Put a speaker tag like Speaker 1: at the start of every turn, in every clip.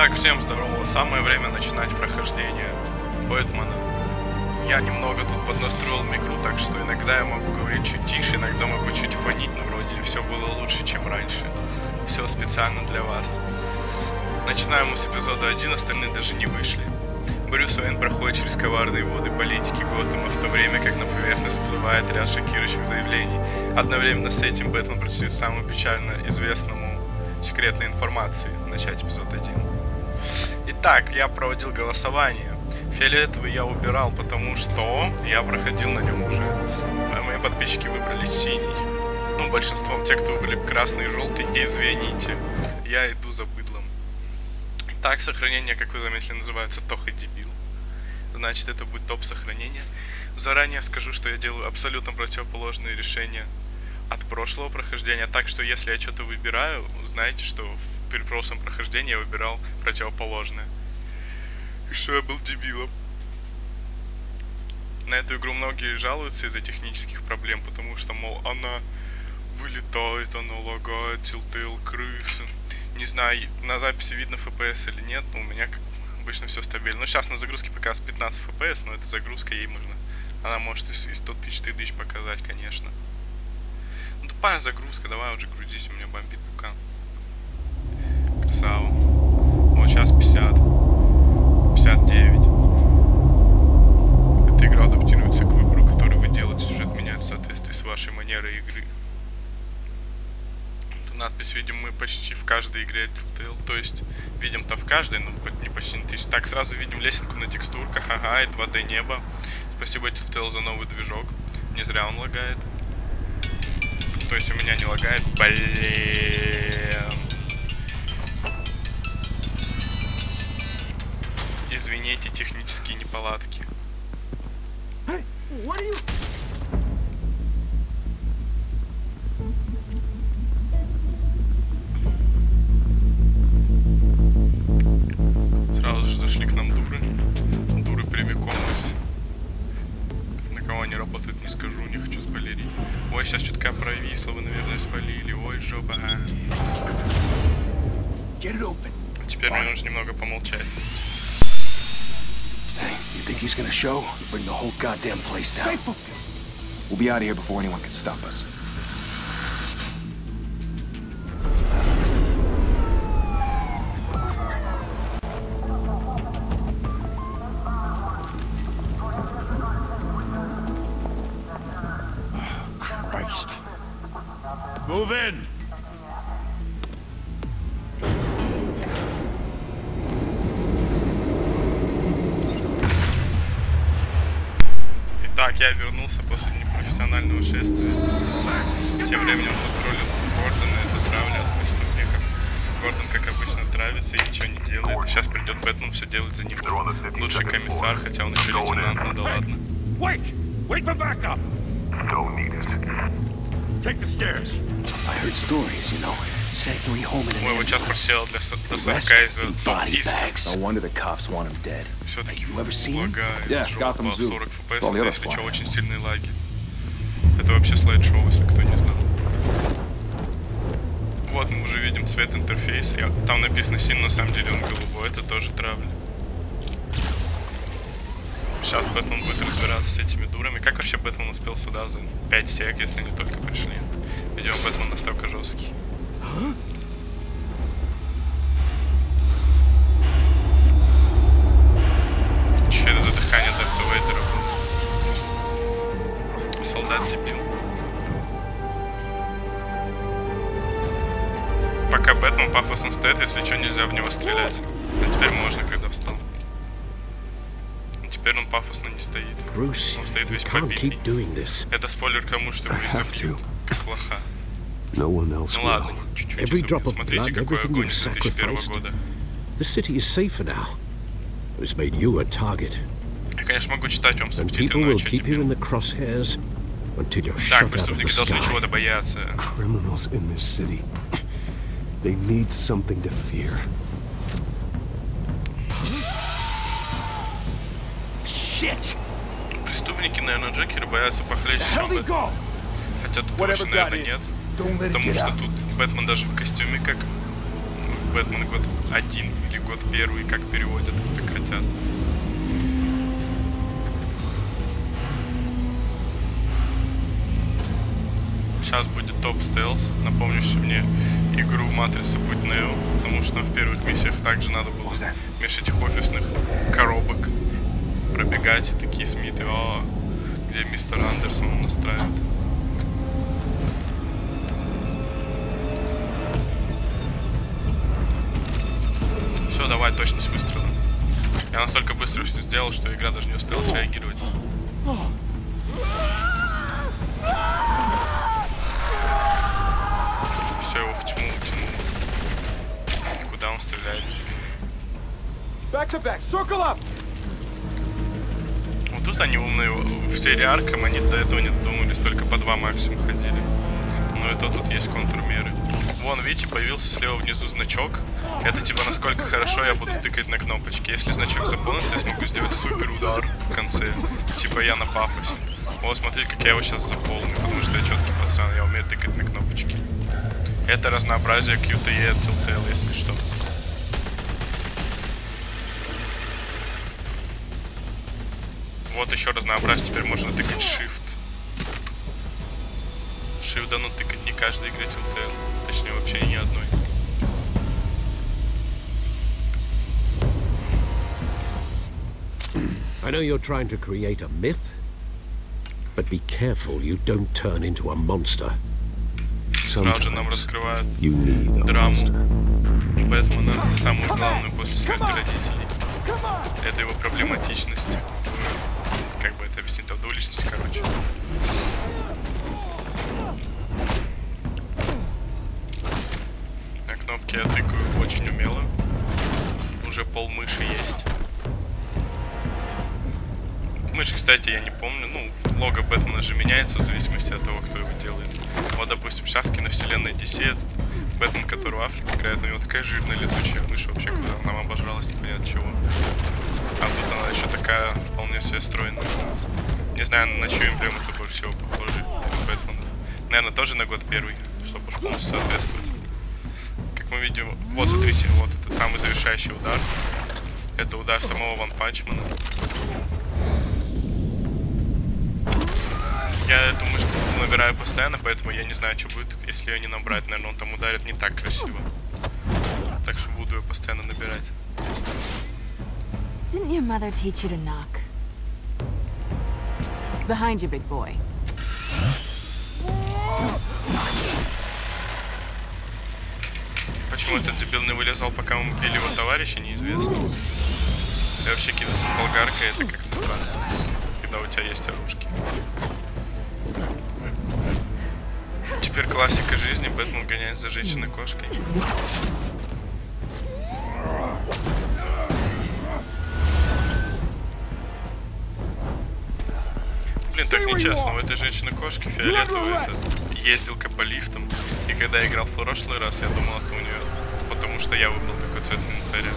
Speaker 1: Итак, всем здорово. Самое время начинать прохождение Бэтмена. Я немного тут поднастроил микру, так что иногда я могу говорить чуть тише, иногда могу чуть фонить, но вроде все было лучше, чем раньше. Все специально для вас. Начинаем мы с эпизода 1, остальные даже не вышли. Брюс Уэйн проходит через коварные воды политики Готэма, в то время как на поверхность всплывает ряд шокирующих заявлений. Одновременно с этим Бэтмен противостоит самому печально известному секретной информации. Начать эпизод 1. Итак, я проводил голосование. Фиолетовый я убирал, потому что я проходил на нем уже. А мои подписчики выбрали синий. Ну, большинством те, кто выбрали красный и желтый, извините. Я иду за быдлом. Так, сохранение, как вы заметили, называется Тоха Дебил. Значит, это будет топ сохранения. Заранее скажу, что я делаю абсолютно противоположные решения от прошлого прохождения. Так что, если я что-то выбираю, знаете, что при прошлом прохождении я выбирал противоположное. И что я был дебилом. На эту игру многие жалуются из-за технических проблем, потому что, мол, она вылетает, она лагает, telltale крысы. Не знаю, на записи видно FPS или нет, но у меня как обычно все стабильно. Ну, сейчас на загрузке показывает 15 FPS, но это загрузка, ей можно. Она может и 100 тысяч показать, конечно. Ну, тупая загрузка, давай уже грузись, у меня бомбит пукан. Красава. Вот сейчас 50. 59. Эта игра адаптируется к выбору, который вы делаете. Сюжет меняется в соответствии с вашей манерой игры. Надпись видим мы почти в каждой игре Telltale, то есть видим-то в каждой, но не почти не тысяч. Так, сразу видим лесенку на текстурках, ага, и 2D небо. Спасибо Telltale за новый движок, не зря он лагает. То есть у меня не лагает, блин. Извините, технические неполадки. Зашли к нам дуры. Дуры прямиком из... На кого они работают, не скажу, не хочу спойлерить. Ой, сейчас чутка провисло, вы, наверное, спалили. Ой, жопа. Теперь мне нужно немного помолчать.
Speaker 2: Move in.
Speaker 1: Итак, я вернулся после непрофессионального шествия. Тем временем патрулил Гордона, это травля от преступников. Гордон, как обычно, травится и ничего не делает. Сейчас придет Бэтмен все делать за него. Лучший комиссар, хотя он еще лейтенант, но да ладно.
Speaker 2: Wait for backup.
Speaker 3: Don't need it.
Speaker 2: Take the stairs.
Speaker 3: I heard stories, you know. Sent 3 home in an
Speaker 1: Мой вот сейчас просел до 40 из-за топ-иска. Все-таки лагает, жопа, 40 FPS, это если что, очень сильные лаги. Это вообще слайд-шоу, если кто не знал. Вот мы уже видим цвет интерфейса. Там написано сим, на самом деле он голубой, это тоже травля. Сейчас Бэтмен будет разбираться с этими дурами. Как вообще Бэтмен успел сюда за 5 сек, если они только пришли? Видимо, Бэтмен настолько жесткий. Че это за дыхание Дарта Вейдера было? Солдат дебил. Пока Бэтмен пафосно стоит, если что, нельзя в него стрелять. А теперь можно, когда встал. Теперь он пафосно не стоит. Он стоит весь побитый. Это спойлер кому, что Брюс как лоха. Ну ладно, чуть-чуть забыл. Смотрите, какой огонь с 2001 года. Я, конечно, могу читать вам субтитры, но что теперь? Так, преступники должны чего-то бояться. Преступники, наверное, Джокера боятся похлеще, чем Бэтмен. Хотя тут больше, наверное, нет. Потому что тут Бэтмен даже в костюме, как Бэтмен год 1 или год первый, как переводят, как хотят. Сейчас будет топ стелс, напомнивший мне игру Матрица Путь Нео, потому что в первых миссиях также надо было меж этих офисных коробок пробегать, такие Смиты, где мистер Андерсон настраивает. Все, давай, точность выстрела. Я настолько быстро все сделал, что игра даже не успела среагировать. Все, его в тьму утянул. Куда он стреляет? Вот тут они умные. В серии Аркам они до этого не додумались, только по 2 максимум ходили. Но и то тут есть контрмеры. Вон, видите, появился слева внизу значок. Это типа насколько хорошо я буду тыкать на кнопочки. Если значок заполнится, я смогу сделать супер удар в конце. Типа я на пафосе. Вот, смотрите, как я его сейчас заполню, потому что я четкий пацан, я умею тыкать на кнопочки. Это разнообразие QTE, telltale, если что. Вот еще разнообразие, теперь можно тыкать Shift. Shift дано тыкать не каждой игре telltale, точнее вообще ни одной.
Speaker 4: I know you're trying to create a myth, but be careful you don't turn into a monster.
Speaker 1: Сразу же нам раскрывают драму Бэтмена, самую главную после смерти родителей. Это его проблематичность. Как бы это объяснить, в двуличности, короче. На кнопки я тыкаю очень умело. Уже пол мыши есть. Мышь, кстати, я не помню. Ну, лого Бэтмена же меняется в зависимости от того, кто его делает. Вот, допустим, сейчас в киновселенной DC Бэтмен, который в Африке играет, у него такая жирная летучая мышь вообще, куда нам обожралась, непонятно чего. А тут она еще такая вполне себе стройная. Не знаю, на чью эмблему это больше всего похоже Бэтменов. Наверное, тоже на год первый, чтобы уж полностью соответствовать. Как мы видим, вот смотрите, вот этот самый завершающий удар. Это удар самого Ван Панчмана. Я эту мышку набираю постоянно, поэтому я не знаю, что будет, если ее не набрать. Наверное, он там ударит не так красиво. Так что буду ее постоянно набирать.
Speaker 5: Didn't your mother teach you to knock? Behind you, big boy.
Speaker 1: Почему этот дебил не вылезал, пока мы били его товарища, неизвестно. И вообще кидаться с болгаркой, это как-то странно, когда у тебя есть оружки. Теперь классика жизни, Бэтмен гоняет за женщиной-кошкой. Блин, так нечестно, у этой женщины-кошки фиолетовый этот ездилка по лифтам. И когда я играл в прошлый раз, я думал, это у нее, потому что я выбрал такой цвет инвентаря.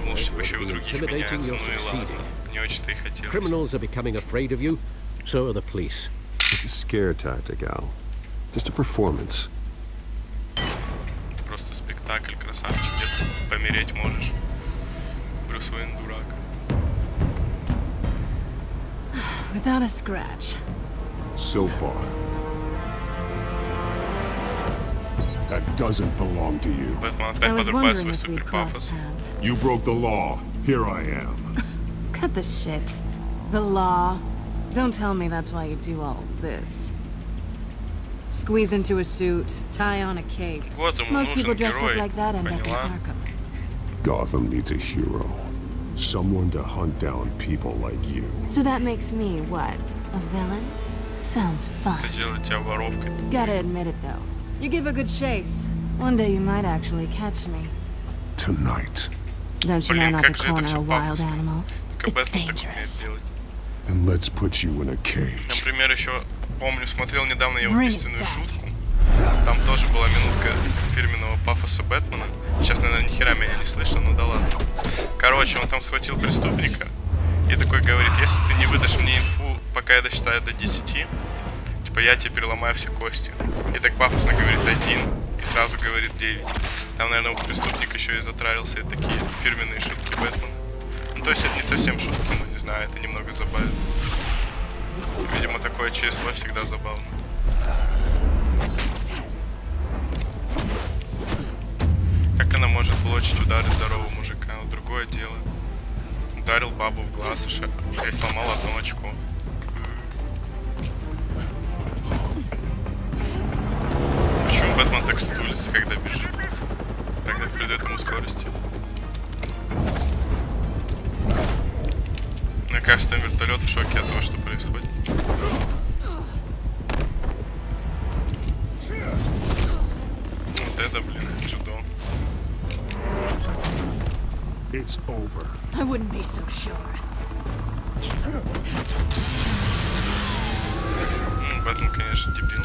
Speaker 1: Думал, что еще и у других меняется, ну и ладно. Не очень-то и хотелось.
Speaker 4: Criminals are becoming afraid of you, so are the police.
Speaker 3: It's a scare tactic, Al. Just a performance.
Speaker 1: Просто спектакль, красавчик, где-то помереть можешь. Брюс Уэйн дурак.
Speaker 5: Without a scratch.
Speaker 3: So far. That doesn't belong to you.
Speaker 1: Бэтмен опять подрубает свой супер пафос.
Speaker 2: You broke the law. Here I am.
Speaker 5: Cut the shit. The law. Don't tell me that's why you do all this. Squeeze into a suit, tie on a cape.
Speaker 1: Вот ему
Speaker 5: Most people
Speaker 1: нужен
Speaker 5: dressed up
Speaker 1: герой,
Speaker 5: like that end up in
Speaker 1: поняла?
Speaker 5: Arkham.
Speaker 3: Gotham needs a hero. Someone to hunt down people like you.
Speaker 5: So that makes me what? A villain? Sounds fun.
Speaker 1: Это делает тебя воровкой.
Speaker 5: Gotta admit it though. You give a good chase. One day you might actually catch me.
Speaker 3: Tonight.
Speaker 5: Don't you know
Speaker 1: Блин,
Speaker 5: not to
Speaker 1: как же это
Speaker 5: corner
Speaker 1: все
Speaker 5: a wild
Speaker 1: пафосно.
Speaker 5: animal?
Speaker 1: Как
Speaker 5: It's
Speaker 1: Бэтмен так умеет
Speaker 5: dangerous.
Speaker 1: делать.
Speaker 3: And let's put you in a cage.
Speaker 1: Например, еще помню, смотрел недавно я
Speaker 5: Bring it
Speaker 1: убийственную
Speaker 5: back.
Speaker 1: шутку. Там тоже была минутка фирменного пафоса Бэтмена. Сейчас, наверное, ни хера меня не слышно, но да ладно. Короче, он там схватил преступника и такой говорит: если ты не выдашь мне инфу, пока я досчитаю до 10, типа я тебе переломаю все кости. И так пафосно говорит: 1, и сразу говорит 9. Там, наверное, преступник еще и затравился, и такие фирменные шутки Бэтмена. Ну, то есть это не совсем шутки, но не знаю, это немного забавно. Видимо, такое число всегда забавно. Как она может блочить удары здорового мужика? Вот другое дело. Ударил бабу в глаз, и сломал одно очко. Почему Бэтмен так стулится, когда бежит? Тогда придает ему скорости. Мне кажется, вертолет в шоке от того, что происходит. Вот это, блин, чудо.
Speaker 3: It's over.
Speaker 5: I wouldn't be so sure.
Speaker 1: Бэтмен, конечно, дебил.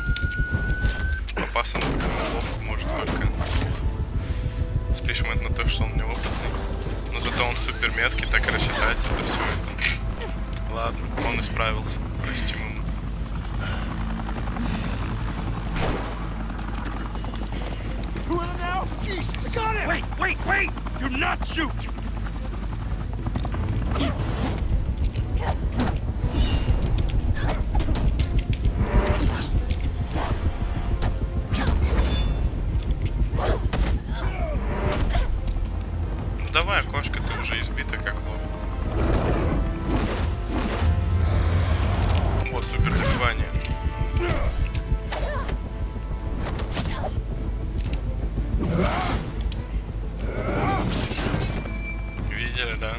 Speaker 1: Попасться на такую ловку может только спишем это на то, что он неопытный. Но зато он супер меткий, так и рассчитать это все это. Ладно, он исправился. Простим ему.
Speaker 6: Wait! Do not shoot!
Speaker 1: Ну давай, окошко, ты уже избита как лох. Вот супер добивание. Видели, да?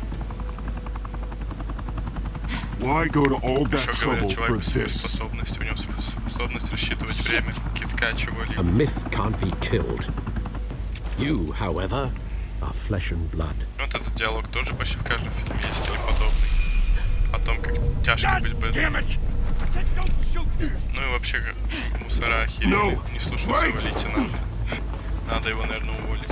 Speaker 3: Why go to all that
Speaker 1: Что
Speaker 3: trouble
Speaker 1: говорят,
Speaker 3: for
Speaker 1: человек по своей
Speaker 3: this?
Speaker 1: способности, у него способность рассчитывать время китка
Speaker 4: A
Speaker 1: чего-либо.
Speaker 4: myth can't be killed. You, however, are flesh and blood.
Speaker 1: Вот этот диалог тоже почти в каждом фильме есть или подобный. О том, как тяжко быть Бэтменом. Ну и вообще, мусора охерели, не слушал своего лейтенанта. Надо его, наверное, уволить.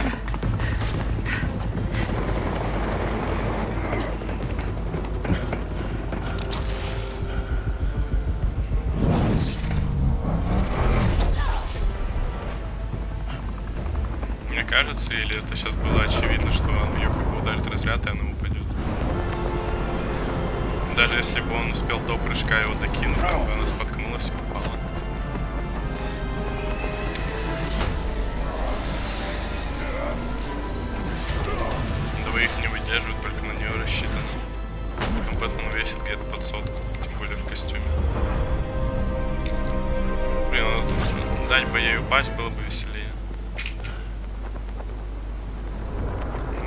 Speaker 1: Мне кажется, или это сейчас было очевидно, что он ее как бы ударит разряд, и она упадет. Даже если бы он успел до прыжка его докинуть, там бы она споткнулась и упала. Двоих не выдерживают, только на нее рассчитано. А Бэтмен весит где-то под 100, тем более в костюме. Блин, вот дать бы ей упасть, было бы веселее.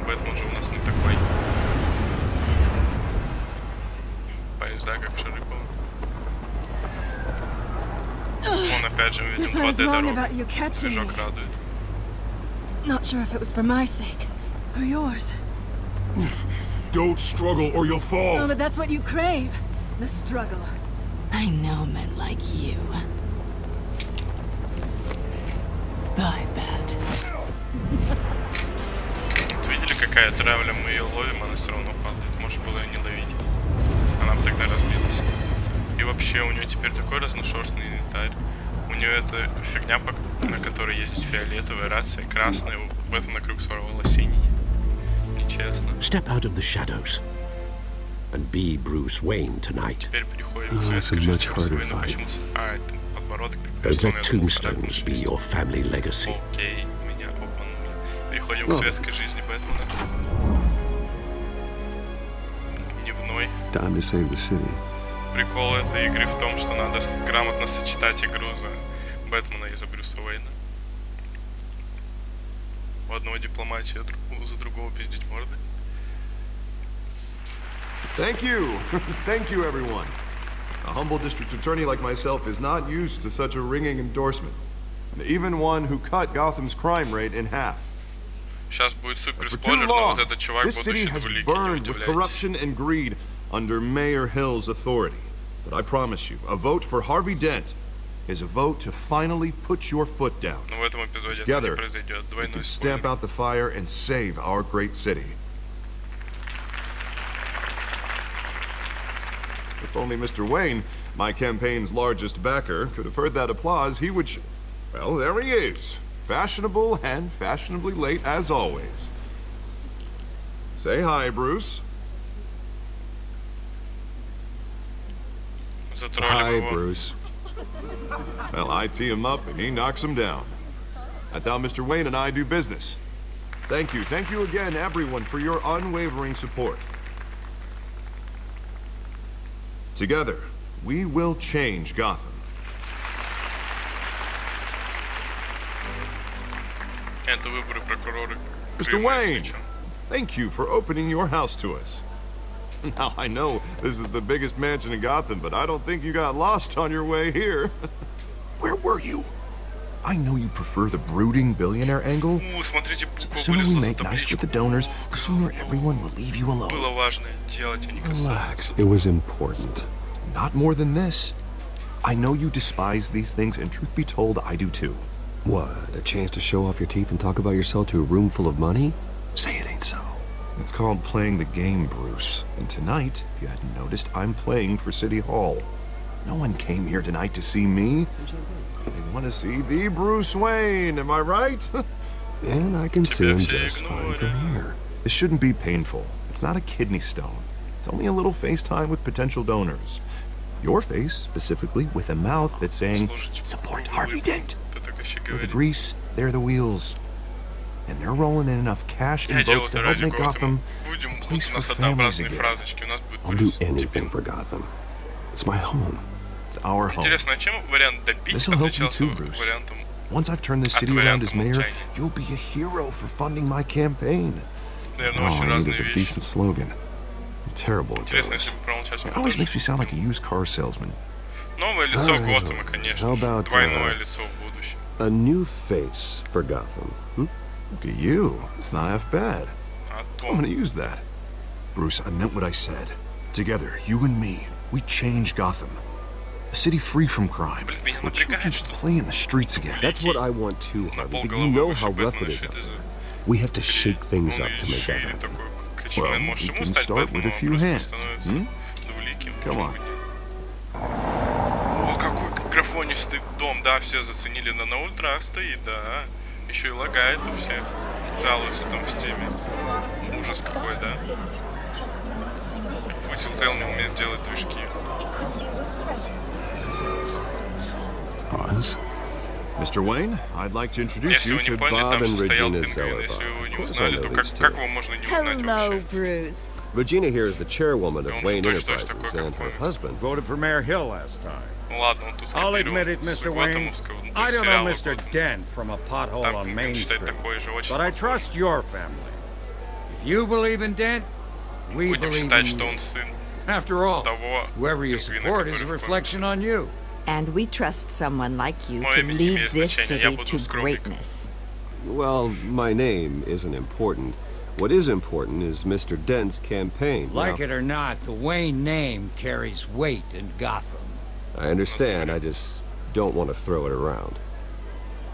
Speaker 1: Бэтмен же у нас не такой. Поезда, как в Шарипово. Он опять же видим 2D дорогу. Движок радует.
Speaker 5: Not sure if it was for my sake or yours.
Speaker 3: Don't struggle or you'll fall.
Speaker 5: Oh, but that's what you crave. The struggle. I know men like you. Bye, Bat.
Speaker 1: Вот видели, какая травля, мы ее ловим, она все равно падает. Можно было ее не ловить. Она бы тогда разбилась. И вообще, у нее теперь такой разношерстный инвентарь. У нее эта фигня, на которой ездит фиолетовая, рация красная, у Бэтмена круг своровала синий. Нечестно.
Speaker 4: Step out of the shadows and be Bruce Wayne tonight.
Speaker 1: Теперь переходим к советской жизни Брюса Уэйна. Почему-то... А, это подбородок.
Speaker 4: Those let tombstones be your family legacy.
Speaker 1: Окей, меня обманули. Переходим к светской жизни Бэтмена. Дневной.
Speaker 7: Time to save the city.
Speaker 1: Прикол этой игры в том, что надо грамотно сочетать игру за Бэтмена и за Брюса Уэйна. У одного дипломатия, за другого пиздить морды.
Speaker 8: Thank you. Thank you, everyone. A humble district attorney like myself is not used to such a ringing endorsement. Even one who cut Gotham's crime rate in half.
Speaker 1: Сейчас будет супер
Speaker 8: For too
Speaker 1: спойлер, но вот
Speaker 8: long,
Speaker 1: этот чувак
Speaker 8: this city
Speaker 1: будущий
Speaker 8: has
Speaker 1: двуликий, не
Speaker 8: burned with
Speaker 1: удивляйтесь.
Speaker 8: corruption and greed under Mayor Hill's authority. But I promise you, a vote for Harvey Dent is a vote to finally put your foot down.
Speaker 1: Но в этом эпизоде это не
Speaker 8: Together,
Speaker 1: произойдет.
Speaker 8: we
Speaker 1: Двойной
Speaker 8: can stamp
Speaker 1: спойлер.
Speaker 8: out the fire and save our great city. If only Mr. Wayne, my campaign's largest backer, could have heard that applause, he would... Well, there he is. Fashionable and fashionably late as always. Say hi, Bruce.
Speaker 3: Hi, Bruce.
Speaker 8: Well, I tee him up and he knocks him down. That's how Mr. Wayne and I do business. Thank you again, everyone, for your unwavering support. Together, we will change Gotham. Mr. Wayne, thank you for opening your house to us. Now, I know this is the biggest mansion in Gotham, but I don't think you got lost on your way here. Where were you? I know you prefer the brooding billionaire angle. The sooner we make nice with the donors, the sooner everyone will leave you alone.
Speaker 3: Relax, it was important.
Speaker 8: Not more than this. I know you despise these things, and truth be told, I do too.
Speaker 3: What, a chance to show off your teeth and talk about yourself to a room full of money? Say it ain't so.
Speaker 8: It's called playing the game, Bruce. And tonight, if you hadn't noticed, I'm playing for City Hall. No one came here tonight to see me. They want to see the Bruce Wayne, am I right?
Speaker 3: And I can see him just fine from here.
Speaker 8: This shouldn't be painful. It's not a kidney stone. It's only a little FaceTime with potential donors. Your face, specifically, with a mouth that's saying, support Harvey Dent. With the grease, they're the wheels. And they're rolling in enough cash and votes to help make Gotham a place for families again.
Speaker 3: I'll do anything for Gotham. It's my home.
Speaker 8: It's our home. This'll help you too, Bruce. Once I've turned this city around as mayor, you'll be a hero for funding my campaign. Oh, I need is a decent slogan. I'm terrible at those. It always makes me sound like a used car salesman.
Speaker 3: How about a new face for Gotham?
Speaker 8: Look at you. It's not half bad. I'm gonna use that. Bruce, I meant what I said. Together, you and me, we change Gotham. A city free from crime, where children play in the streets again.
Speaker 3: That's what I want too, Harvey, but you know how rough it is out there. We have to shake things up to make that happen.
Speaker 8: Well, we can start with a few hands. Come on.
Speaker 1: О, какой графонистый дом, да, все заценили, да, на ультрах стоит, да. Еще и лагает у всех. Жалуются там в стиме. Ужас какой, да. Telltale не умеет делать движки.
Speaker 8: Mr. Wayne, I'd like to introduce you to Bob and Regina Zellerbach.
Speaker 7: Hello, Bruce.
Speaker 3: Regina here is the chairwoman of Wayne Enterprises, and her husband
Speaker 6: Voted for Mayor Hill last time.
Speaker 1: I'll
Speaker 6: I'll admit it, Mr. Wayne. I don't know Mr. Dent from a pothole on Main Street, but I trust your family. If you believe in Dent, we believe in you. After all, whoever you support is a reflection on you.
Speaker 7: And we trust someone like you to lead this city to greatness.
Speaker 3: Well, my name isn't important. What is important is Mr. Dent's campaign.
Speaker 6: Like it or not, the Wayne name carries weight in Gotham.
Speaker 3: I understand, I just don't want to throw it around.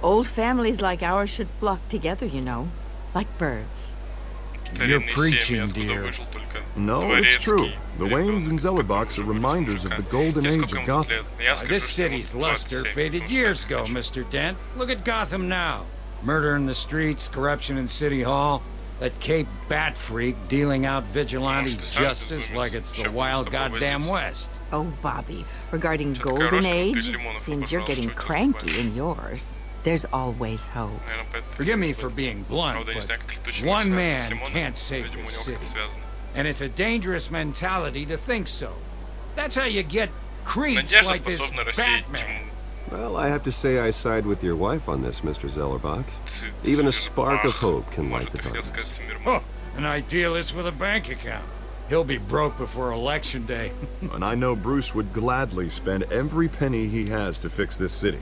Speaker 7: Old families like ours should flock together, you know, like birds.
Speaker 6: You're preaching, dear.
Speaker 8: No, it's true. The Waynes and Zellerbachs are reminders of the golden age of Gotham.
Speaker 6: This city's luster faded years ago, Mr. Dent. Look at Gotham now. Murder in the streets, corruption in City Hall, that Cape Bat freak dealing out vigilante justice like it's the wild goddamn West.
Speaker 7: Oh, Bobby, regarding Golden Age, seems you're getting cranky in yours. There's always hope.
Speaker 6: Forgive me for being blunt, but one man can't save this city. And it's a dangerous mentality to think so. That's how you get creeps like this Batman.
Speaker 3: Well, I have to say I side with your wife on this, Mr. Zellerbach. Even a spark of hope can light the darkness.
Speaker 6: Oh, an idealist with a bank account. He'll be broke before Election Day.
Speaker 8: And I know Bruce would gladly spend every penny he has to fix this city.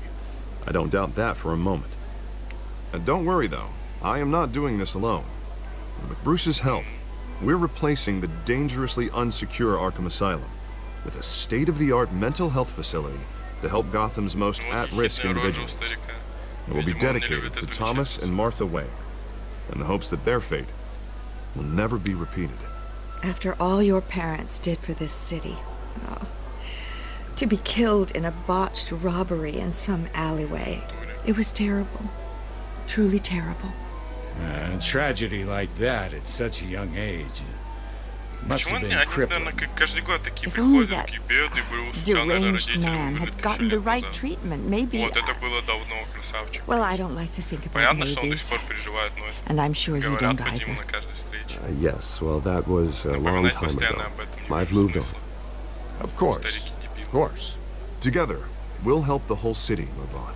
Speaker 8: I don't doubt that for a moment. Don't worry, though. I am not doing this alone. With Bruce's help, we're replacing the dangerously unsecure Arkham Asylum with a state-of-the-art mental health facility to help Gotham's most at-risk individuals. It will be dedicated to Thomas and Martha Wayne, in the hopes that their fate will never be repeated.
Speaker 9: After all your parents did for this city, to be killed in a botched robbery in some alleyway, it was terrible. Truly terrible.
Speaker 6: A tragedy like that at such a young age must
Speaker 1: Почему
Speaker 6: have
Speaker 1: они,
Speaker 6: been crippling.
Speaker 1: наверное, каждый год такие
Speaker 7: If only
Speaker 1: приходят,
Speaker 7: that
Speaker 1: такие бедный Брюс, у тебя, наверное,
Speaker 7: deranged
Speaker 1: родители
Speaker 7: man
Speaker 1: умерли
Speaker 7: had
Speaker 1: 1000
Speaker 7: gotten the
Speaker 1: лет
Speaker 7: right
Speaker 1: назад.
Speaker 7: treatment, maybe.
Speaker 1: Вот это было давно, красавчик.
Speaker 7: Well, I don't like to think about
Speaker 1: Понятно, что он до
Speaker 7: maybes,
Speaker 1: сих пор переживает, но это
Speaker 7: and I'm sure you
Speaker 1: говорят
Speaker 7: don't
Speaker 1: по
Speaker 7: either.
Speaker 1: Диму на каждой встрече.
Speaker 3: Yes, well, that was a long
Speaker 1: Напоминать
Speaker 3: time
Speaker 1: постоянно
Speaker 3: ago.
Speaker 1: об этом не
Speaker 3: I've
Speaker 1: вижу
Speaker 3: moved on.
Speaker 1: смысла.
Speaker 8: Of course.
Speaker 1: Старики дебилы.
Speaker 8: Of course. Together, we'll help the whole city move on.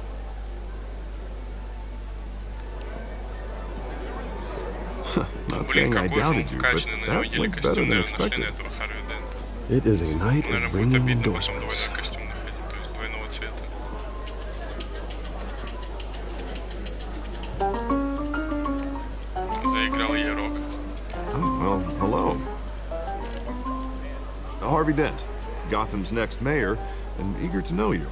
Speaker 8: Not
Speaker 1: Блин,
Speaker 8: saying I
Speaker 1: какой же он
Speaker 8: doubted you, but
Speaker 1: вкачанный, на него
Speaker 8: that
Speaker 1: еле
Speaker 8: went better
Speaker 1: костюм,
Speaker 8: than
Speaker 1: наверное, нашли на
Speaker 8: expected.
Speaker 1: этого Харви Дента.
Speaker 3: It is a night
Speaker 1: Наверное,
Speaker 3: of
Speaker 1: будет
Speaker 3: ringing
Speaker 1: обидно потом
Speaker 3: endorsements.
Speaker 1: двойной костюм находить, то есть двойного цвета. Заиграл ей рок.
Speaker 8: Oh, well, hello. Harvey Dent, Gotham's next mayor, and eager to know you.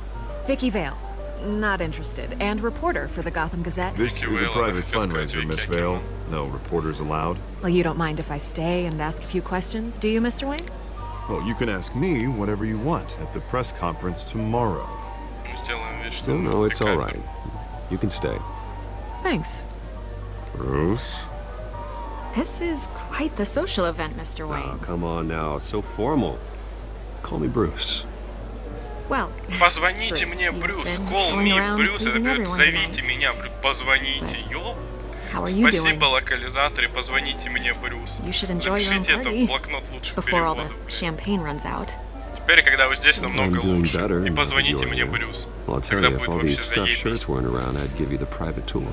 Speaker 10: Vicky Vale. Not interested. And reporter for the Gotham Gazette.
Speaker 8: This is a private fundraiser, Miss Vale. No reporters allowed.
Speaker 10: Well, you don't mind if I stay and ask a few questions, do you, Mr. Wayne?
Speaker 8: Well, you can ask me whatever you want at the press conference tomorrow.
Speaker 1: Сделаем вид, что
Speaker 3: No, it's all right. You can stay.
Speaker 10: Thanks.
Speaker 8: Bruce?
Speaker 10: This is quite the social event, Mr.
Speaker 3: Oh,
Speaker 10: Wayne.
Speaker 3: come on now. It's so formal. Call me Bruce.
Speaker 10: Well,
Speaker 1: Позвоните
Speaker 10: Bruce,
Speaker 1: мне,
Speaker 10: you've
Speaker 1: Брюс.
Speaker 10: been
Speaker 1: Call
Speaker 10: going
Speaker 1: me,
Speaker 10: around
Speaker 1: Брюс. Это
Speaker 10: pleasing
Speaker 1: говорит,
Speaker 10: everyone
Speaker 1: зовите
Speaker 10: tonight.
Speaker 1: меня, позвоните. Ёп.
Speaker 10: How are you doing?
Speaker 1: Спасибо, локализаторы. Позвоните мне, Брюс.
Speaker 10: You should enjoy your own
Speaker 1: Запишите это в
Speaker 10: party
Speaker 1: блокнот лучших
Speaker 10: before all the
Speaker 1: переводов.
Speaker 10: champagne runs out.
Speaker 1: Теперь, когда вы здесь, намного
Speaker 3: I'm doing
Speaker 1: лучше.
Speaker 3: better
Speaker 1: И
Speaker 3: now that
Speaker 1: позвоните
Speaker 3: you're
Speaker 1: мне,
Speaker 3: here.
Speaker 1: Брюс.
Speaker 3: Well, I'll tell
Speaker 1: Тогда
Speaker 3: you, if
Speaker 1: будет
Speaker 3: all
Speaker 1: вообще
Speaker 3: these stuffed
Speaker 1: заебись.
Speaker 3: shirts weren't around, I'd give you the private tour.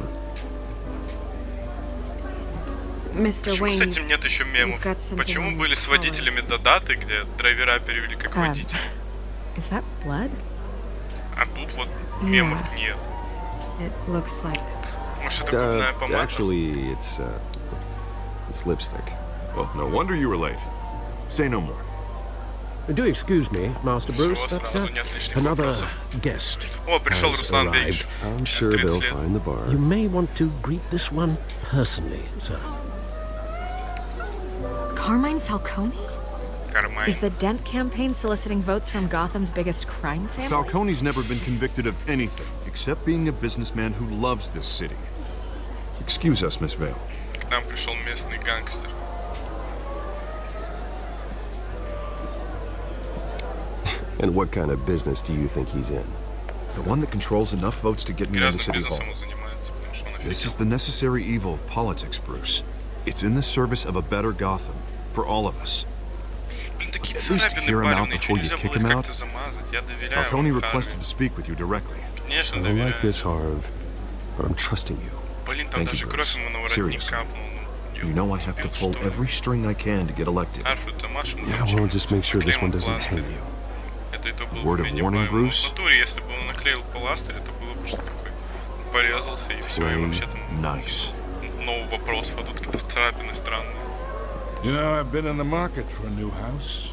Speaker 10: Mr.
Speaker 1: Почему
Speaker 10: Wayne,
Speaker 1: с этим нет еще мемов?
Speaker 10: you've got something
Speaker 1: Почему
Speaker 10: on
Speaker 1: были
Speaker 10: your
Speaker 1: с
Speaker 10: collar.
Speaker 1: водителями додаты, где драйвера перевели как водитель?
Speaker 10: Is that blood?
Speaker 1: А тут вот мемов нет.
Speaker 9: It looks like...
Speaker 1: Может, это губная помада?
Speaker 3: Actually, it's lipstick.
Speaker 8: Well, no wonder you were late. Say no more.
Speaker 4: Do excuse me, Master Bruce,
Speaker 1: Всё,
Speaker 4: but
Speaker 1: сразу нет лишних
Speaker 4: another
Speaker 1: вопросов.
Speaker 4: guest
Speaker 1: О, пришел
Speaker 4: has
Speaker 1: Руслан Бейдж.
Speaker 4: arrived.
Speaker 3: I'm
Speaker 1: Через
Speaker 3: sure
Speaker 1: 30
Speaker 3: they'll
Speaker 1: лет.
Speaker 3: find the bar.
Speaker 4: You may want to greet this one personally, sir.
Speaker 10: Carmine Falcone?
Speaker 1: Кармайн.
Speaker 10: Is the Dent campaign soliciting votes from Gotham's biggest crime family?
Speaker 8: Falcone's never been convicted of anything except being a businessman who loves this city. Excuse us, Miss Vale.
Speaker 1: К нам пришел местный гангстер.
Speaker 3: And what kind of business do you think he's in?
Speaker 8: The one that controls enough votes to get me into
Speaker 1: Грязным
Speaker 8: City Hall.
Speaker 1: бизнесом он занимается, потому что он
Speaker 8: This
Speaker 1: офигел.
Speaker 8: is the necessary evil of politics, Bruce. It's in the service of a better Gotham, for all of us.
Speaker 1: Блин, такие
Speaker 8: At least
Speaker 1: царапины
Speaker 8: hear him out
Speaker 1: палевные, что
Speaker 8: before you
Speaker 1: нельзя
Speaker 8: kick
Speaker 1: было
Speaker 8: him
Speaker 1: их
Speaker 8: out.
Speaker 1: как-то замазать. Я доверяю
Speaker 8: Falcone
Speaker 1: вам,
Speaker 8: requested
Speaker 1: Харви.
Speaker 8: to speak with you directly.
Speaker 1: Конечно,
Speaker 3: I don't like
Speaker 1: доверяю.
Speaker 3: this, Harv, but I'm trusting you.
Speaker 1: Блин, там
Speaker 8: Thank you,
Speaker 1: даже кровь
Speaker 8: Bruce.
Speaker 1: ему на воротник
Speaker 8: Seriously.
Speaker 1: капнула.
Speaker 8: You know I have to pull every string I can to get elected.
Speaker 1: Харфу замажь ему
Speaker 3: Yeah,
Speaker 1: там
Speaker 3: well,
Speaker 1: чем-нибудь,
Speaker 3: just make sure this one
Speaker 1: наклеим
Speaker 3: doesn't
Speaker 1: пластырь.
Speaker 3: hang you.
Speaker 1: Это и то было
Speaker 8: Word
Speaker 1: бы
Speaker 8: of
Speaker 1: менее
Speaker 8: warning,
Speaker 1: правильно.
Speaker 8: Bruce?
Speaker 1: В натуре, если бы он наклеил пластырь, это было бы что такое. Порезался и все, и вообще там
Speaker 8: Nice.
Speaker 1: новый вопрос, а тут какие-то царапины странные.
Speaker 11: You know, I've been in the market for a new house.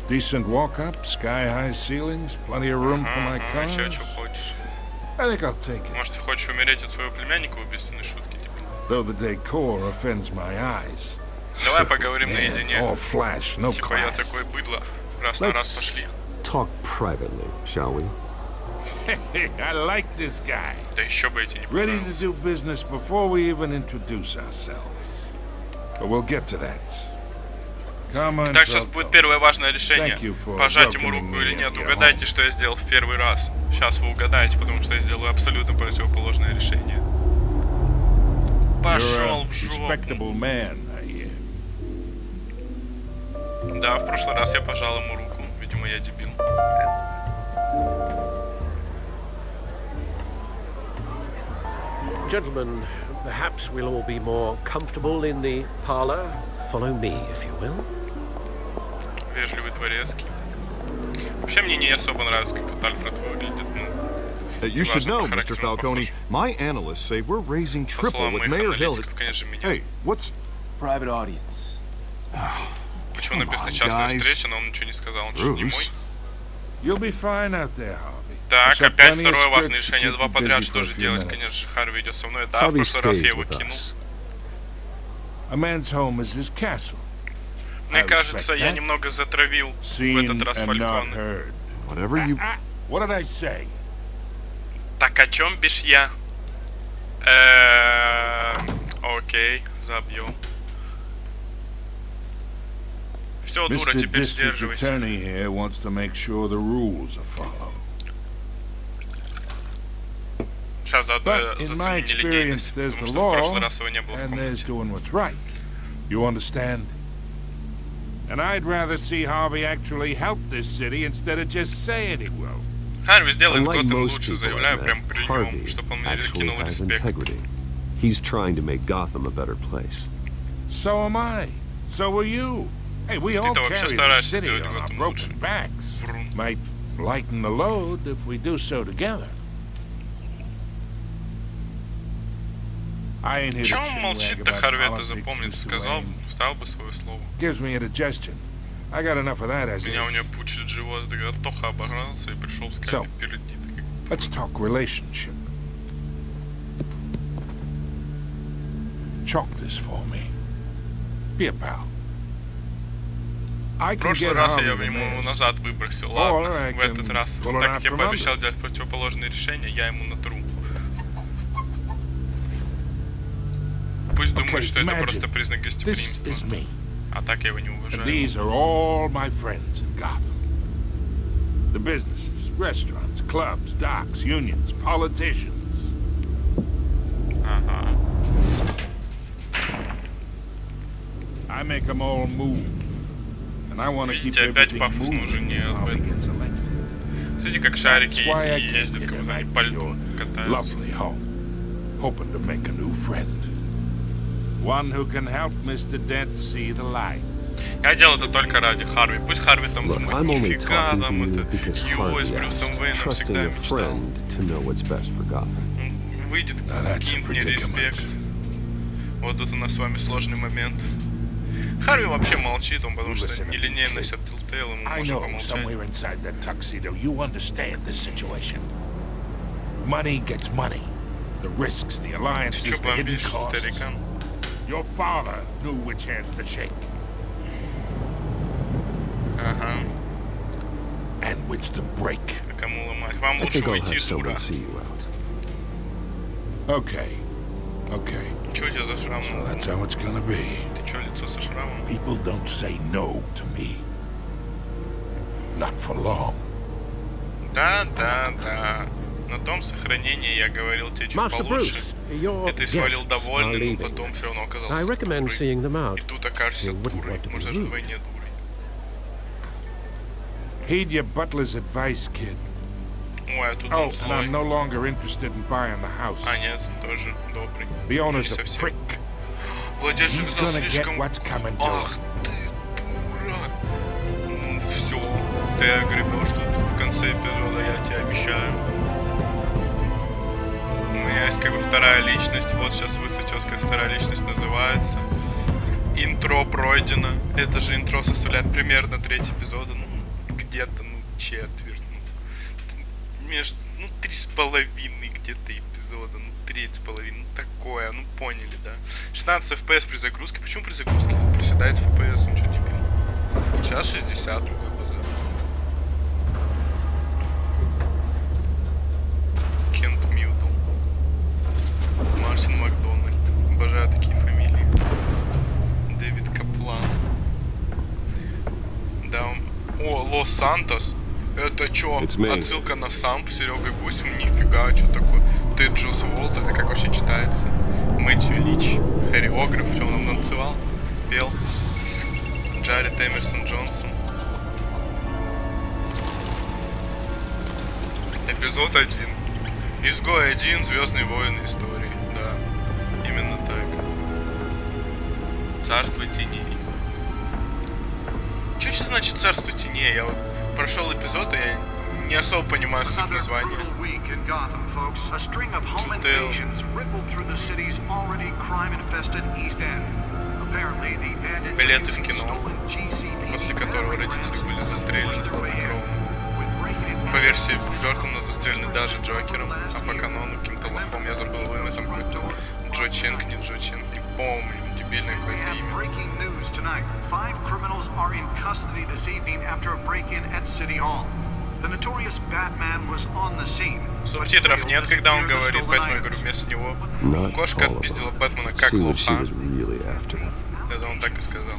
Speaker 11: Decent walk-up, sky-high ceilings, plenty of room for my
Speaker 1: Ага,
Speaker 11: cars.
Speaker 1: еще что хочешь.
Speaker 11: I think I'll take it.
Speaker 1: Может, ты хочешь умереть от своего племянника в убийственной шутке? Типа.
Speaker 11: Though the decor offends my eyes.
Speaker 1: Давай поговорим
Speaker 11: Man,
Speaker 1: наедине.
Speaker 11: all flash, no
Speaker 1: Типа я
Speaker 11: class.
Speaker 1: такой быдло. Раз на раз пошли.
Speaker 3: Talk privately, shall we?
Speaker 11: Hey, I like this guy.
Speaker 1: Да еще бы эти не
Speaker 11: Ready to
Speaker 1: понравилось.
Speaker 11: do business before we even introduce ourselves. But we'll get to that. Come on,
Speaker 1: Итак, сейчас
Speaker 11: Falcone.
Speaker 1: будет первое важное решение.
Speaker 11: Thank you for
Speaker 1: Пожать ему
Speaker 11: welcoming
Speaker 1: руку
Speaker 11: me
Speaker 1: или
Speaker 11: in
Speaker 1: нет.
Speaker 11: your
Speaker 1: Угадайте, что я сделал в первый раз. Сейчас вы угадаете, потому что я сделаю абсолютно противоположное решение.
Speaker 11: You're
Speaker 1: Пошел
Speaker 11: a
Speaker 1: в жопу.
Speaker 11: respectable man, I hear.
Speaker 1: Да, в прошлый раз я пожал ему руку. Видимо, я дебил.
Speaker 4: Gentlemen, perhaps we'll all be more comfortable in the parlor. Follow me, if you will.
Speaker 1: Вежливый дворецкий. Вообще мне не особо нравится, как тут Альфред выглядит. Ну,
Speaker 8: You should
Speaker 1: Неважно,
Speaker 8: know,
Speaker 1: по
Speaker 8: Mr.
Speaker 1: характеру он
Speaker 8: Falcone,
Speaker 1: похож.
Speaker 8: my analysts say we're raising
Speaker 1: По
Speaker 8: triple
Speaker 1: словам
Speaker 8: with
Speaker 1: моих
Speaker 8: Mayor Hill.
Speaker 1: аналитиков, конечно, меня.
Speaker 8: Hey, what's...
Speaker 12: Private audience.
Speaker 1: Почему написано частная встреча, но он ничего не сказал, он что, не мой?
Speaker 11: You'll be fine out there, Harvey.
Speaker 1: Так,
Speaker 11: There's
Speaker 1: опять
Speaker 11: plenty of
Speaker 1: второе важное
Speaker 11: scripts to
Speaker 1: решение,
Speaker 11: keep
Speaker 1: два
Speaker 11: you
Speaker 1: подряд,
Speaker 11: busy
Speaker 1: что
Speaker 11: for a
Speaker 1: же
Speaker 11: few
Speaker 1: делать,
Speaker 11: minutes.
Speaker 1: конечно же, Харви идет со мной, да, в
Speaker 3: Harvey
Speaker 1: прошлый раз я
Speaker 3: stays
Speaker 1: его
Speaker 3: with
Speaker 1: кинул.
Speaker 3: us.
Speaker 11: A man's home is his castle.
Speaker 1: Мне
Speaker 11: I
Speaker 1: кажется,
Speaker 11: respect
Speaker 1: я
Speaker 11: that.
Speaker 1: немного затравил в
Speaker 11: Seen
Speaker 1: этот раз
Speaker 11: and not
Speaker 1: Фалькона.
Speaker 11: heard.
Speaker 8: Whatever you...
Speaker 11: What did I say?
Speaker 1: Так о чем бишь я? Окей, забьем. Все, дура, теперь сдерживайся. Сейчас зацени нелинейность, потому что в прошлый раз его не было в комнате.
Speaker 11: You understand? And I'd rather see Harvey actually help this city instead of just saying he will.
Speaker 1: Харви сделает Готэм лучше, заявляю прям при нем, чтобы он мне кинул респект.
Speaker 3: He's trying to make Gotham a better place.
Speaker 11: So am I. So are you. Hey, we all carry the city on our broken backs. Might lighten the load if we do so together.
Speaker 1: Чё он молчит-то, Харви это запомнит, сказал, вставил бы свое слово. Меня у него пучит живот, Тоха обогрался и пришел с Капи перед ним.
Speaker 11: Let's talk relationship. Chalk this for me. Be a pal.
Speaker 1: В прошлый раз я ему назад выбросил, ладно, в этот раз. Так как я пообещал делать противоположное решение, я ему натру. Пусть думает, что это просто признак гостеприимства. А так я его не уважаю.
Speaker 11: These are all my friends in Gotham. The businesses, restaurants, clubs, docks, unions, politicians.
Speaker 1: Ага.
Speaker 11: I make them all move. And I want to keep
Speaker 1: everything moving. Смотрите, как шарики ездят, когда они по льду катаются.
Speaker 11: Lovely home. Hoping to make a new friend. One who can help Mr. Dent see the light.
Speaker 1: Я делал это только ради Харви. Пусть Харви там думает, нифига там это его с Брюсом Уэйном всегда мечтал. Выйдет, кинет мне респект. Вот тут у нас с вами сложный момент. Харви вообще молчит, он потому что нелинейность от Telltale ему может помолчать. Ты чё бомбишь, старикан?
Speaker 11: Your father knew which hands to shake.
Speaker 1: Ага.
Speaker 11: And which to break.
Speaker 1: А кому ломать? Вам лучше уйти, дура.
Speaker 11: Okay. Okay.
Speaker 1: Чё у тебя за шрам?
Speaker 11: That's how it's gonna be.
Speaker 1: Ты чё, лицо со шрамом?
Speaker 11: People don't say no to me. Not for long.
Speaker 1: Да. На том сохранении я говорил тебе чуть получше. И ты свалил довольный, но потом все равно оказался дурой. И тут окажешься дурой. Может, даже вдвойне дурой.
Speaker 11: Heed your butler's advice, kid.
Speaker 1: Ой, а тут он злой.
Speaker 11: I'm no longer interested in buying the house.
Speaker 1: А нет, тоже добрый.
Speaker 11: The owner's a prick.
Speaker 1: Владелец взял слишком... Ах ты, дура. Ну все, ты огребешь тут в конце эпизода, я тебе обещаю. У меня есть как бы вторая личность. Вот сейчас высветилась, как вторая личность называется. Интро пройдено. Это же интро составляет примерно треть эпизода. Ну, где-то, ну, четверть. Ну, между, ну, 3,5 где-то эпизода. Ну, треть с половиной. Ну, такое. Ну, поняли, да? 16 FPS при загрузке. Почему при загрузке приседает FPS? Он что, дебил? Сейчас 60, другой базар. Кент Мьюдл. Мартин Макдональд. Обожаю такие фамилии. Дэвид Каплан. Да. О, Лос-Сантос. Это чё? Отсылка на Самп, Серега Гусев. Нифига, что такое? Ты Джус Волт, это как вообще читается? Мэтью Лич. Хореограф, что он нам танцевал? Пел. Джаред Эмерсон Джонсон. Эпизод 1. Изгой 1. Звездные войны истории. Да. Именно так. Царство теней. Что сейчас значит царство теней? Я вот прошел эпизод, и я не особо понимаю суть названия. Билеты в кино, после которого родители были застрелены хладнокровно. По версии Бёртона застрелены даже Джокером, а по канону каким-то лохом, я забыл его имя, там какой-то Джо Ченг, не помню, дебильное какое-то имя. Субтитров нет, когда он говорит, поэтому я говорю вместо него. Кошка отпиздила Бэтмена как лоха. Это он так и сказал.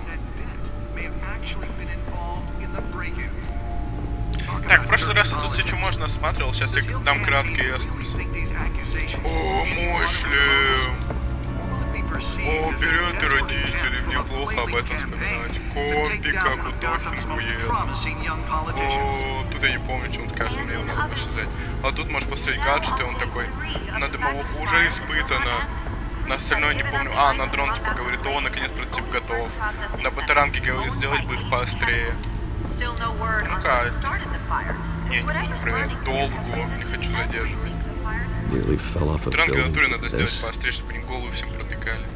Speaker 1: Так, в прошлый раз я тут все, что можно, осматривал. Сейчас я дам краткий экскурс. О, мой шлем! О, вперед, родители, мне плохо об этом вспоминать. Компи, как у Дохингуэла. О, тут я не помню, что он скажет, мне его надо больше взять. А тут можешь поставить гаджет, и он такой, на дымовуху уже испытано. На остальное не помню. А, на дрон типа говорит, о, наконец прототип готов. На батаранге говорит, сделать бы их поострее. Ну-ка. Не буду проверять. Долго, не хочу задерживать. Батаранги в натуре надо сделать поострее, чтобы они голову всем протыкали.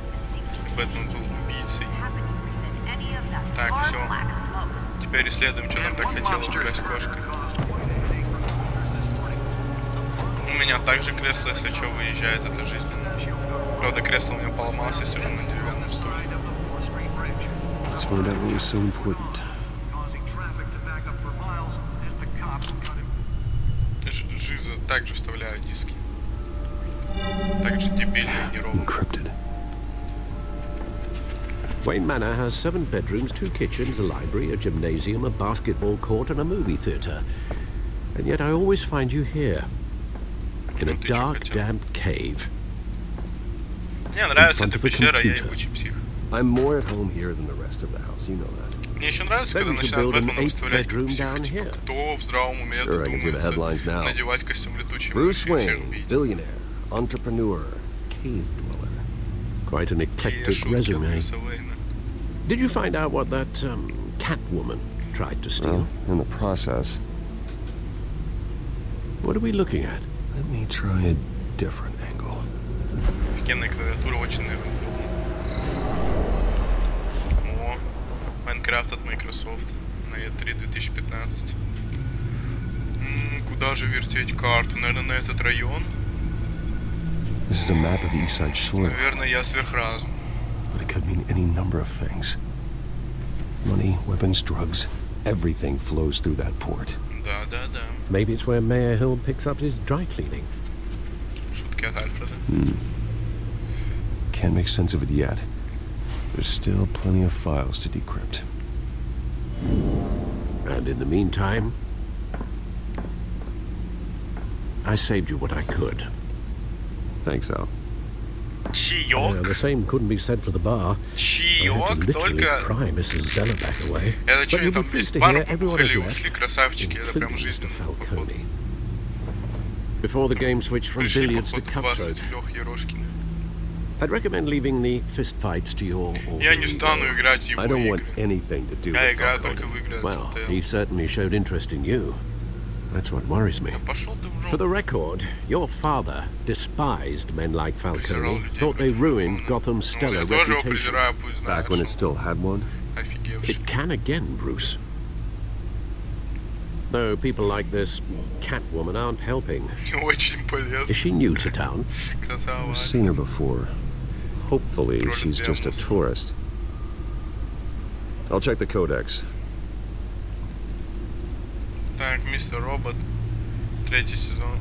Speaker 1: Бэтмен был убийцей. Так, все. Теперь исследуем, что нам так хотела украсть кошка. У меня также кресло, если что, выезжает, это жизненно. Правда, кресло у меня поломалось, я сижу на деревянном стуле. Жиза также вставляют диски. Также дебильно и неровно.
Speaker 4: Wayne Manor has 7 bedrooms, 2 kitchens, a library, a gymnasium, a basketball court, and a movie theater. And yet I always find you here, in a dark, damp cave.
Speaker 1: Мне нравится эта пещера, я ебучий псих.
Speaker 3: I'm more at home here than the rest of the house, you know that.
Speaker 1: Мне еще нравится, когда начинают Бэтмена выставлять как психа, типа, кто в здравом уме додумается надевать костюм летучей мыши и всех бить.
Speaker 3: Billionaire, entrepreneur, cave dweller.
Speaker 4: Quite an eclectic resume. Did you find out what that Catwoman tried to steal?
Speaker 3: In the process.
Speaker 4: What are we looking at?
Speaker 3: Let me try a different angle.
Speaker 1: Офигенная клавиатура, очень, наверное, удобно. О, Майнкрафт от Microsoft на E3 2015. Куда же вертеть карту? Наверное, на этот район?
Speaker 3: This is a map of the East Side Shore.
Speaker 1: Наверное, я сверхразум.
Speaker 3: But it could mean any number of things. Money, weapons, drugs, everything flows through that port.
Speaker 1: Да.
Speaker 4: Maybe it's where Mayor Hill picks up his dry cleaning.
Speaker 1: Шутки от Альфреда.
Speaker 3: Can't make sense of it yet. There's still plenty of files to decrypt.
Speaker 4: And in the meantime, I saved you what I could.
Speaker 3: Thanks, Al.
Speaker 1: Чаек.
Speaker 4: The same couldn't be said for the bar.
Speaker 1: Чаек, только...
Speaker 4: Pry Mrs. Zellerback away.
Speaker 1: Это что, они там весь бар побухали и ушли, красавчики, это прям жизнь.
Speaker 4: Before the game switched from billiards to cutthroat, I'd recommend leaving the fist fights to your...
Speaker 1: Я не стану играть в его
Speaker 3: I don't want anything to do with
Speaker 1: Я играю только в игры.
Speaker 4: Well, he certainly showed interest in you. That's what worries me. For the record, your father despised men like Falcone, thought they ruined Gotham's stellar reputation.
Speaker 3: Back when it still had one?
Speaker 4: It can again, Bruce. Though people like this Catwoman aren't helping. Is she new to town?
Speaker 3: I've seen her before. Hopefully, she's just a tourist. I'll check the codex.
Speaker 1: Так, Мистер Робот, 3-й сезон.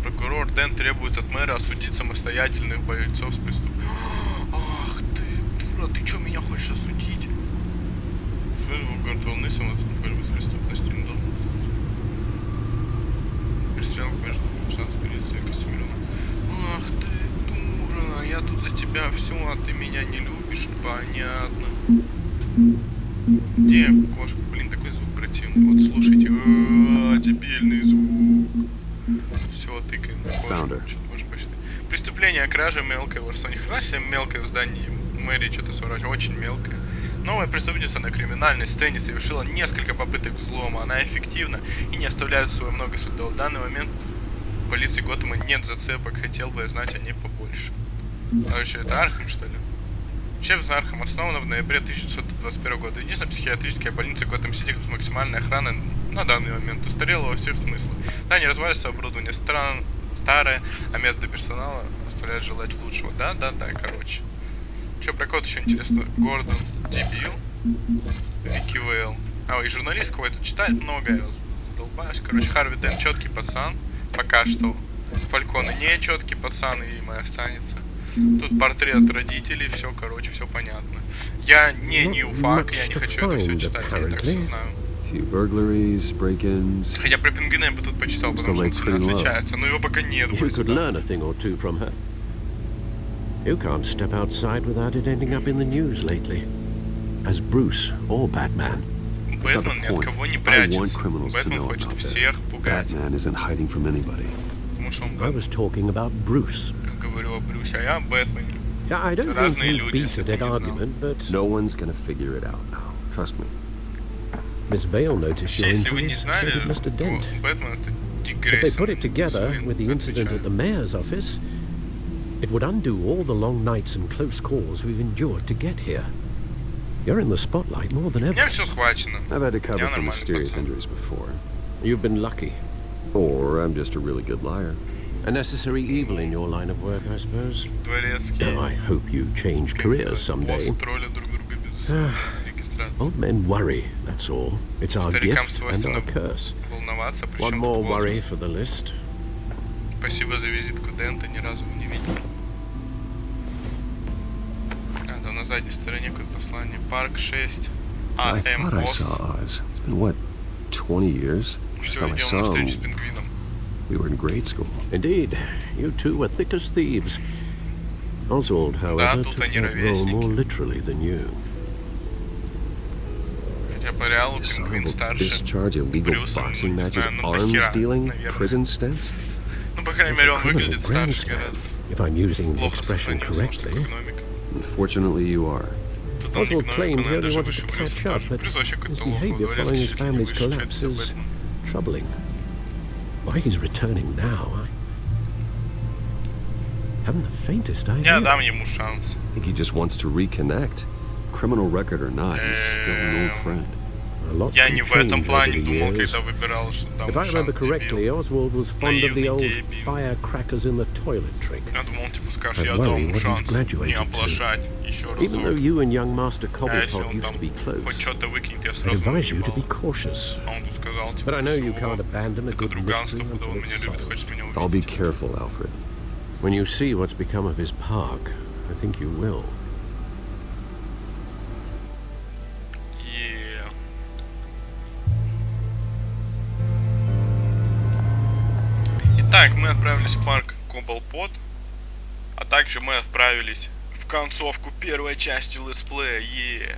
Speaker 1: Прокурор Дэн требует от мэра осудить самостоятельных бойцов с преступлением. Ах ты, дура, ты что, меня хочешь осудить? В город волны борьбы с преступностью не должен. Перестрелка между шанс полиции и костюмированным. Ах ты, дура, я тут за тебя все, а ты меня не любишь, понятно. Где кошка? Блин, такой звук противный. Вот слушайте. Дебильный звук. Все, тыкаем на кошку. Что-то можно посчитать. Преступление, кража, мелкое ворство. Ни хрена себе мелкое в здании мэрии что-то сворачивать. Очень мелкое. Новая преступница на криминальной сцене совершила несколько попыток взлома. Она эффективна и не оставляет за собой много следов. В данный момент у полиции Готэма нет зацепок. Хотел бы я знать о ней побольше. А что, это Архам, что ли? Учебный Архам основана в ноябре 1921 года. Единственная психиатрическая больница Готэм-Сити с максимальной охраной на данный момент устарела во всех смыслах. Да, не развалится оборудование старое, а методы персонала оставляют желать лучшего. Да, короче. Что про код еще интересно? Гордон дебил. Вики Вейл. И журналистского я тут читать много, я задолбаешь. Короче, Харви Дент четкий пацан. Пока что. Фальконе не четкий пацан и мы останется. Тут портрет родителей, все, короче, все понятно. Я не ньюфак, я не хочу это все читать, я так все знаю. Хотя про пингвина я бы тут почитал, потому что он сильно отличается, но его пока нет.
Speaker 4: You can't step outside without it ending up in the news lately, as Bruce or Batman.
Speaker 1: Бэтмен ни от кого не прячется. Бэтмен хочет всех пугать.
Speaker 3: Batman isn't hiding from anybody.
Speaker 1: Потому что он
Speaker 4: I was talking about Bruce.
Speaker 1: Говорю о Брюсе, а я о Бэтмене.
Speaker 4: I don't
Speaker 1: Разные
Speaker 4: think
Speaker 1: люди,
Speaker 4: he
Speaker 1: если
Speaker 4: beat
Speaker 1: ты
Speaker 4: a
Speaker 1: не
Speaker 4: dead
Speaker 1: знал.
Speaker 4: argument, but
Speaker 3: No one's gonna figure it out now. Trust me.
Speaker 4: Miss Vale noticed your
Speaker 1: Если вы не
Speaker 4: interest, so
Speaker 1: знали,
Speaker 4: did Mr.
Speaker 1: то
Speaker 4: Dent.
Speaker 1: Бэтмен это Дик
Speaker 4: If they
Speaker 1: Грейсон.
Speaker 4: put it together with the incident at the mayor's office, it would undo all the long nights and close calls we've endured to get here. You're in the spotlight more than
Speaker 1: У
Speaker 4: ever.
Speaker 1: меня все схвачено.
Speaker 3: I've had to cover
Speaker 1: Я
Speaker 3: for
Speaker 1: нормальный
Speaker 3: mysterious
Speaker 1: пацан.
Speaker 3: injuries before.
Speaker 4: You've been lucky.
Speaker 3: Or I'm just a really good liar.
Speaker 4: A necessary evil in your line of work, I suppose.
Speaker 1: Дворецкий.
Speaker 4: I hope you change careers someday.
Speaker 1: Босс тролля друг друга без регистрации.
Speaker 4: Old men worry, that's all. It's our
Speaker 1: Старикам
Speaker 4: gift and
Speaker 1: свойственно
Speaker 4: our curse.
Speaker 1: волноваться,
Speaker 4: One
Speaker 1: причем
Speaker 4: more
Speaker 1: тут
Speaker 4: worry
Speaker 1: возраст.
Speaker 4: for the list.
Speaker 1: Спасибо за визитку Дента, ни разу его не видел. Да, на задней стороне какое-то послание. Парк 6.
Speaker 3: I thought I
Speaker 1: ОС.
Speaker 3: saw Oz. It's been, what, 20 years?
Speaker 1: Все,
Speaker 3: Last time I
Speaker 1: идем на
Speaker 3: saw
Speaker 1: встречу с
Speaker 3: him,
Speaker 1: пингвином.
Speaker 3: we were in grade school.
Speaker 4: Indeed, you two were thick as thieves. Oswald, however,
Speaker 1: тут
Speaker 4: took
Speaker 1: они
Speaker 4: that role
Speaker 1: ровесники.
Speaker 4: more literally than you.
Speaker 1: Хотя по реалу пингвин
Speaker 3: Dishonorable
Speaker 1: старше.
Speaker 3: discharge, illegal
Speaker 1: Брюсом,
Speaker 3: boxing
Speaker 1: не
Speaker 3: matches,
Speaker 1: знаю, ну
Speaker 3: arms
Speaker 1: дохера,
Speaker 3: dealing,
Speaker 1: наверное.
Speaker 3: prison stints.
Speaker 1: Ну, по крайней мере, он
Speaker 4: Criminal
Speaker 1: выглядит старше
Speaker 4: grandstand,
Speaker 1: гораздо.
Speaker 4: if I'm using the
Speaker 1: Плохо
Speaker 4: expression
Speaker 1: сохранился, может, такой
Speaker 4: correctly.
Speaker 1: гномик.
Speaker 3: Unfortunately, you are.
Speaker 1: Тут он не
Speaker 4: Oswald
Speaker 1: гномик,
Speaker 4: claimed
Speaker 1: он
Speaker 4: he only
Speaker 1: даже
Speaker 4: wanted
Speaker 1: выше
Speaker 4: to
Speaker 1: Брюса
Speaker 4: catch up,
Speaker 1: тоже.
Speaker 4: but
Speaker 1: Брюс вообще
Speaker 4: his
Speaker 1: какой-то лох,
Speaker 4: behavior
Speaker 1: дворецкий
Speaker 4: following his
Speaker 1: чуть ли не
Speaker 4: family's
Speaker 1: выше, что это
Speaker 4: collapse
Speaker 1: за
Speaker 4: is
Speaker 1: Бэтмен.
Speaker 4: troubling. Why he's returning now, I haven't the faintest idea.
Speaker 1: Я дам ему шанс.
Speaker 3: I think he just wants to reconnect. Criminal record or not, he's still an old friend.
Speaker 4: A lot
Speaker 1: Я
Speaker 4: can
Speaker 1: не в этом
Speaker 4: change
Speaker 1: плане
Speaker 4: over the
Speaker 1: думал,
Speaker 4: years.
Speaker 1: когда выбирал, что дам
Speaker 4: If
Speaker 1: ему
Speaker 4: I
Speaker 1: шанс,
Speaker 4: remember correctly,
Speaker 1: дебил.
Speaker 4: Oswald was fond of the
Speaker 1: Наивный
Speaker 4: old
Speaker 1: дебил.
Speaker 4: firecrackers in the toilet trick.
Speaker 1: Я думал, он типа скажет,
Speaker 4: I'd
Speaker 1: я
Speaker 4: worry
Speaker 1: дам ему
Speaker 4: what he's
Speaker 1: шанс
Speaker 4: graduated
Speaker 1: не
Speaker 4: to.
Speaker 1: оплошать еще
Speaker 4: Even though
Speaker 1: разок.
Speaker 4: you and young Master
Speaker 1: А если
Speaker 4: Cobblepot
Speaker 1: он
Speaker 4: used
Speaker 1: там
Speaker 4: to be close,
Speaker 1: хоть что-то выкинет, я
Speaker 4: I
Speaker 1: сразу
Speaker 4: advise you to
Speaker 1: наебал.
Speaker 4: be cautious.
Speaker 1: А он тут сказал, типа,
Speaker 4: But I know you
Speaker 1: всё,
Speaker 4: can't abandon a
Speaker 1: это
Speaker 4: good
Speaker 1: друган
Speaker 4: mystery
Speaker 1: стопудово, он
Speaker 4: until
Speaker 1: меня
Speaker 4: it's
Speaker 1: любит,
Speaker 4: solved.
Speaker 1: хочет меня
Speaker 3: I'll be
Speaker 1: увидеть.
Speaker 3: careful, Alfred.
Speaker 4: When you see what's become of his park, I think you will.
Speaker 1: Итак, мы отправились в парк Коблпот, а также мы отправились в концовку первой части летсплея.